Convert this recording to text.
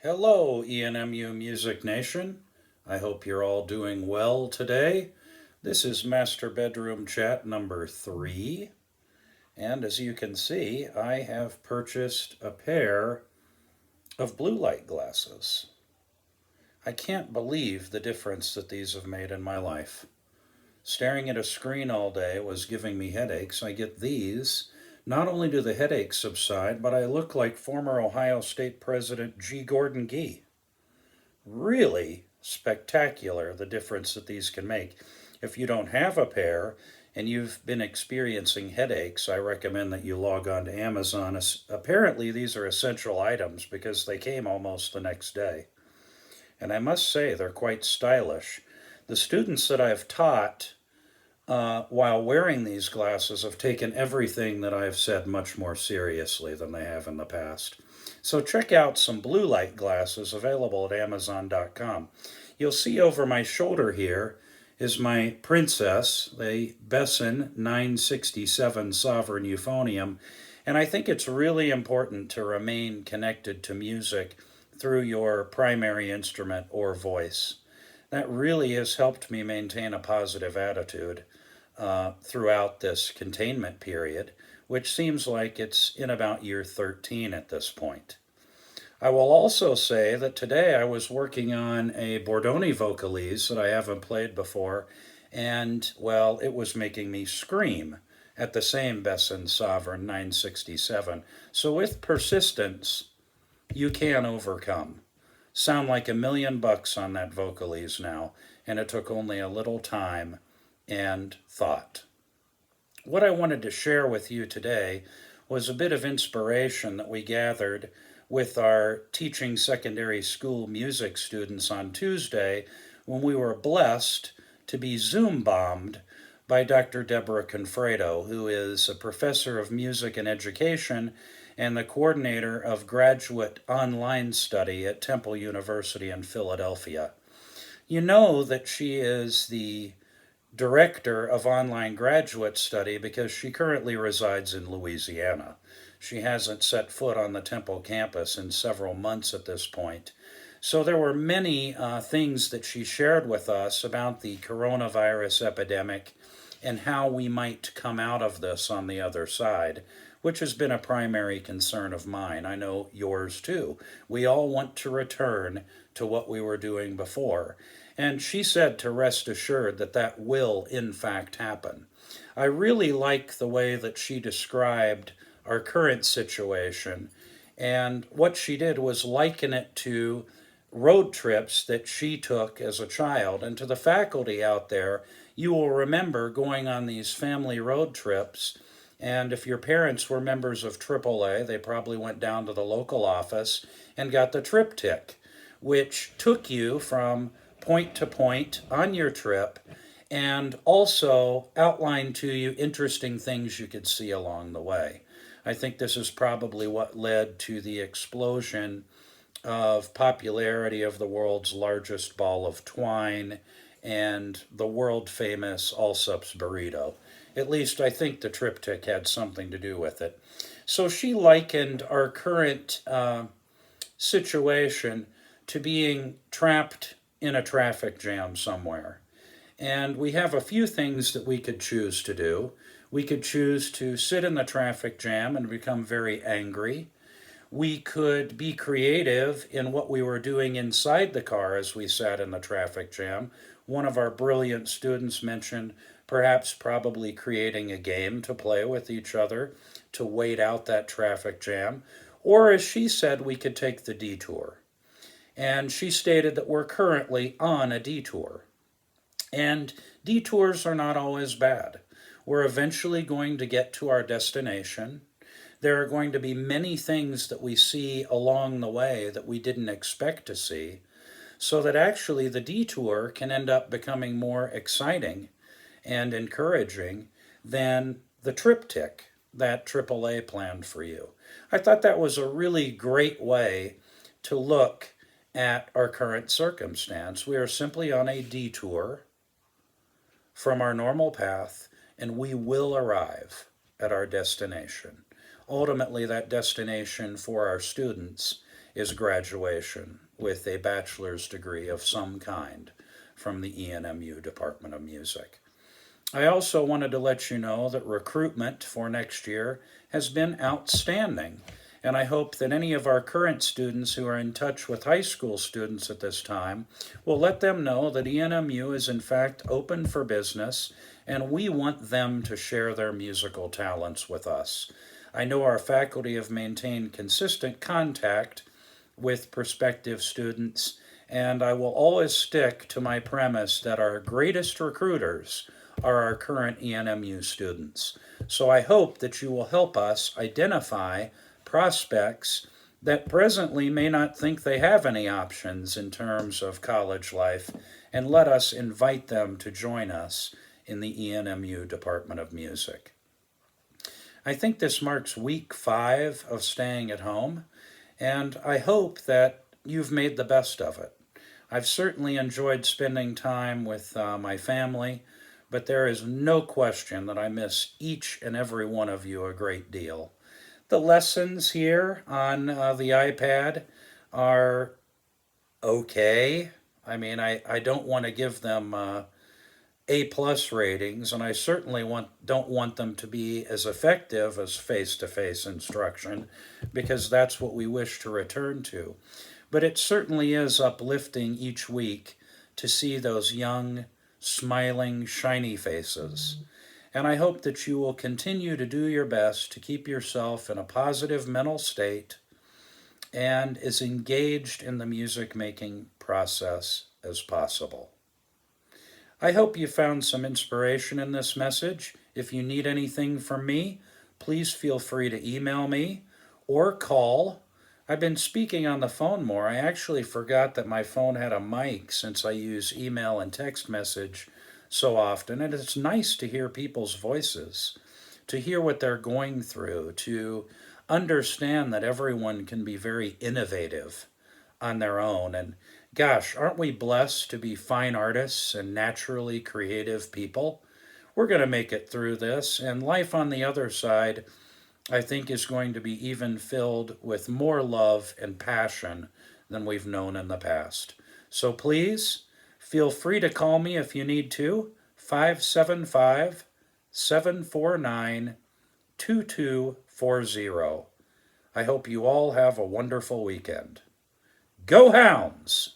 Hello, ENMU Music Nation. I hope you're all doing well today. This is Master Bedroom Chat number 3, and as you can see, I have purchased a pair of blue light glasses. I can't believe the difference that these have made in my life. Staring at a screen all day was giving me headaches. I get these. Not only do the headaches subside, but I look like former Ohio State President G. Gordon Gee. Really spectacular the difference that these can make. If you don't have a pair and you've been experiencing headaches, I recommend that you log on to Amazon. Apparently, these are essential items because they came almost the next day. And I must say, they're quite stylish. The students that I've taught while wearing these glasses have taken everything that I've said much more seriously than they have in the past. So check out some blue light glasses available at Amazon.com. You'll see over my shoulder here is my Princess, the Besson 967 Sovereign Euphonium, and I think it's really important to remain connected to music through your primary instrument or voice. That really has helped me maintain a positive attitude throughout this containment period, which seems like it's in about year 13 at this point. I will also say that today I was working on a Bordoni vocalise that I haven't played before, and well, it was making me scream at the same Besson Sovereign 967. So with persistence, you can overcome. Sound like $1,000,000 on that vocalise now, and it took only a little time and thought. What I wanted to share with you today was a bit of inspiration that we gathered with our teaching secondary school music students on Tuesday when we were blessed to be Zoom bombed by Dr. Deborah Confredo, who is a professor of music and education and the coordinator of graduate online study at Temple University in Philadelphia. You know that she is the director of online graduate study because she currently resides in Louisiana. She hasn't set foot on the Temple campus in several months at this point. So there were many things that she shared with us about the coronavirus epidemic and how we might come out of this on the other side, which has been a primary concern of mine. I know yours too. We all want to return to what we were doing before. And she said to rest assured that that will, in fact, happen. I really like the way that she described our current situation. And what she did was liken it to road trips that she took as a child. And to the faculty out there, you will remember going on these family road trips. And if your parents were members of AAA, they probably went down to the local office and got the triptych, which took you from point to point on your trip and also outlined to you interesting things you could see along the way. I think this is probably what led to the explosion of popularity of the world's largest ball of twine and the world famous Allsup's burrito. At least I think the triptych had something to do with it. So she likened our current situation to being trapped in a traffic jam somewhere. And we have a few things that we could choose to do. We could choose to sit in the traffic jam and become very angry. We could be creative in what we were doing inside the car as we sat in the traffic jam. One of our brilliant students mentioned perhaps probably creating a game to play with each other to wait out that traffic jam. Or as she said, we could take the detour. And she stated that we're currently on a detour. And detours are not always bad. We're eventually going to get to our destination. There are going to be many things that we see along the way that we didn't expect to see, so that actually the detour can end up becoming more exciting and encouraging than the triptych that AAA planned for you. I thought that was a really great way to look at our current circumstance. We are simply on a detour from our normal path, and we will arrive at our destination. Ultimately, that destination for our students is graduation with a bachelor's degree of some kind from the ENMU Department of Music. I also wanted to let you know that recruitment for next year has been outstanding. And I hope that any of our current students who are in touch with high school students at this time will let them know that ENMU is in fact open for business and we want them to share their musical talents with us. I know our faculty have maintained consistent contact with prospective students, and I will always stick to my premise that our greatest recruiters are our current ENMU students. So I hope that you will help us identify prospects that presently may not think they have any options in terms of college life, and let us invite them to join us in the ENMU Department of Music. I think this marks week 5 of staying at home, and I hope that you've made the best of it. I've certainly enjoyed spending time with my family, but there is no question that I miss each and every one of you a great deal. The lessons here on the iPad are okay. I mean, I don't want to give them A plus ratings, and I certainly don't want them to be as effective as face-to-face instruction, because that's what we wish to return to. But it certainly is uplifting each week to see those young, smiling, shiny faces. And I hope that you will continue to do your best to keep yourself in a positive mental state and as engaged in the music making process as possible. I hope you found some inspiration in this message. If you need anything from me, please feel free to email me or call. I've been speaking on the phone more. I actually forgot that my phone had a mic since I use email and text message so often, and it's nice to hear people's voices, to hear what they're going through, to understand that everyone can be very innovative on their own. And gosh, aren't we blessed to be fine artists and naturally creative people? We're going to make it through this, and life on the other side, I think, is going to be even filled with more love and passion than we've known in the past. So please, feel free to call me if you need to, 575 749 2240. I hope you all have a wonderful weekend. Go Hounds!